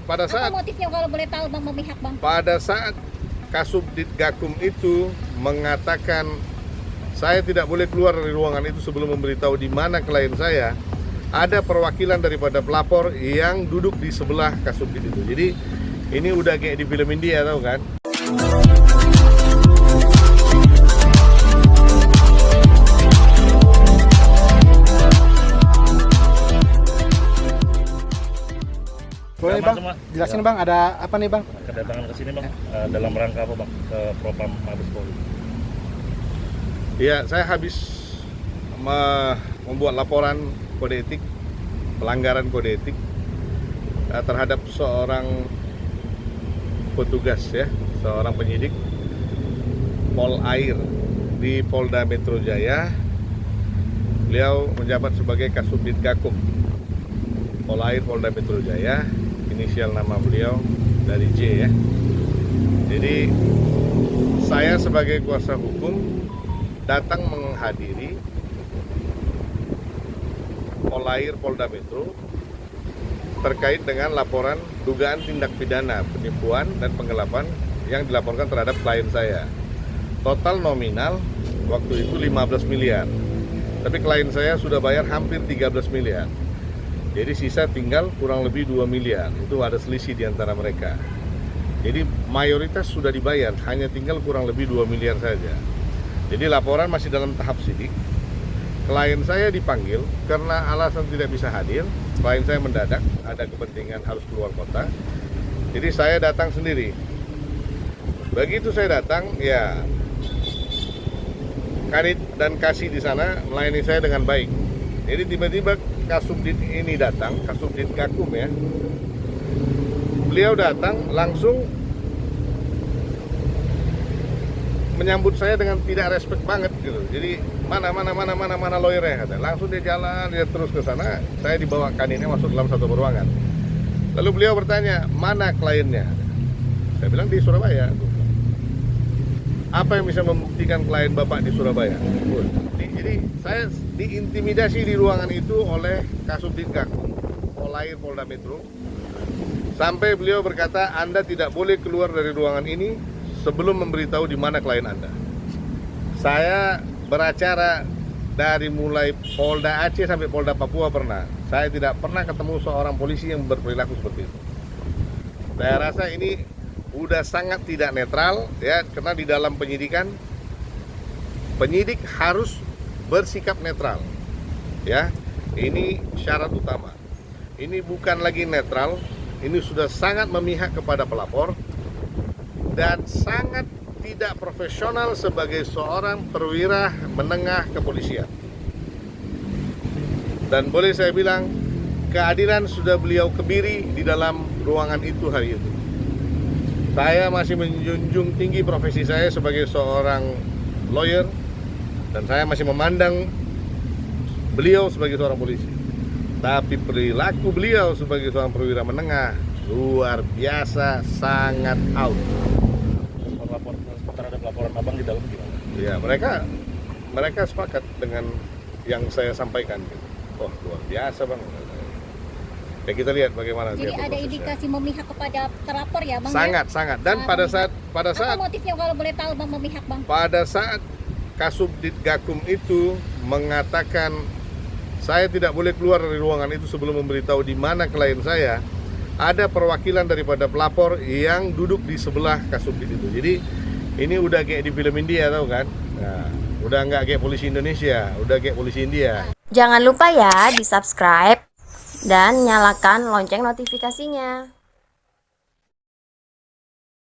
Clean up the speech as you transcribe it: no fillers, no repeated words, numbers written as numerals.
saat apa motifnya kalau boleh tahu Bang memihak Bang? Pada saat Kasubdit Gakum itu mengatakan saya tidak boleh keluar dari ruangan itu sebelum memberitahu di mana klien saya, ada perwakilan daripada pelapor yang duduk di sebelah Kasubdit itu. Jadi ini udah kayak di film India, tahu kan? Boleh Bang, jelasin Bang, ada apa nih Bang? Kedatangan ke sini Bang, dalam rangka apa Bang? Ke Propam Mabes Polri. Ya, saya habis membuat laporan kode etik, pelanggaran kode etik terhadap seorang petugas ya, seorang penyidik Polair di Polda Metro Jaya. Beliau menjabat sebagai Kasubdit Gakum Polair Polda Metro Jaya, inisial nama beliau dari J ya. Jadi saya sebagai kuasa hukum datang menghadiri Polair Polda Metro terkait dengan laporan dugaan tindak pidana penipuan dan penggelapan yang dilaporkan terhadap klien saya. Total nominal waktu itu 15 miliar. Tapi klien saya sudah bayar hampir 13 miliar. Jadi sisa tinggal kurang lebih 2 miliar. Itu ada selisih di antara mereka. Jadi mayoritas sudah dibayar, hanya tinggal kurang lebih 2 miliar saja. Jadi laporan masih dalam tahap sidik. Klien saya dipanggil karena alasan tidak bisa hadir. Klien saya mendadak, ada kepentingan harus keluar kota. Jadi saya datang sendiri. Begitu saya datang, ya Kanit dan Kasih di sana melayani saya dengan baik. Jadi tiba-tiba Kasubdit ini datang, Kasubdit Gakum ya. Beliau datang langsung menyambut saya dengan tidak respect banget gitu. Jadi mana lawyernya kata. Langsung dia jalan, dia terus ke sana. Saya dibawa Kanitnya masuk dalam satu ruangan. Lalu beliau bertanya, mana kliennya? Saya bilang di Surabaya. Apa yang bisa membuktikan klien Bapak di Surabaya? Jadi saya diintimidasi di ruangan itu oleh Kasubdit Gakum Polair Polda Metro. Sampai beliau berkata, Anda tidak boleh keluar dari ruangan ini sebelum memberitahu di mana klien Anda. Saya beracara dari mulai Polda Aceh sampai Polda Papua pernah. Saya tidak pernah ketemu seorang polisi yang berperilaku seperti itu. Saya rasa ini udah sangat tidak netral ya, karena di dalam penyidikan penyidik harus bersikap netral. Ya, ini syarat utama. Ini bukan lagi netral, ini sudah sangat memihak kepada pelapor dan sangat tidak profesional sebagai seorang perwira menengah kepolisian. Dan boleh saya bilang, keadilan sudah beliau kebiri di dalam ruangan itu hari itu. Saya masih menjunjung tinggi profesi saya sebagai seorang lawyer dan saya masih memandang beliau sebagai seorang polisi. Tapi perilaku beliau sebagai seorang perwira menengah luar biasa, sangat out. Terhadap laporan Abang di dalam gimana? Ya, mereka sepakat dengan yang saya sampaikan. Oh, luar biasa Bang. Ya kita lihat bagaimana. Jadi ada indikasi memihak kepada terlapor ya Bang? Sangat. Dan pada saat apa motifnya kalau boleh tahu Bang memihak Bang? Pada saat Kasubdit Gakum itu mengatakan saya tidak boleh keluar dari ruangan itu sebelum memberitahu di mana klien saya, ada perwakilan daripada pelapor yang duduk di sebelah Kasubdit itu. Jadi ini udah kayak di film India, tahu kan? Nah, udah nggak kayak polisi Indonesia, udah kayak polisi India. Jangan lupa ya di subscribe dan nyalakan lonceng notifikasinya.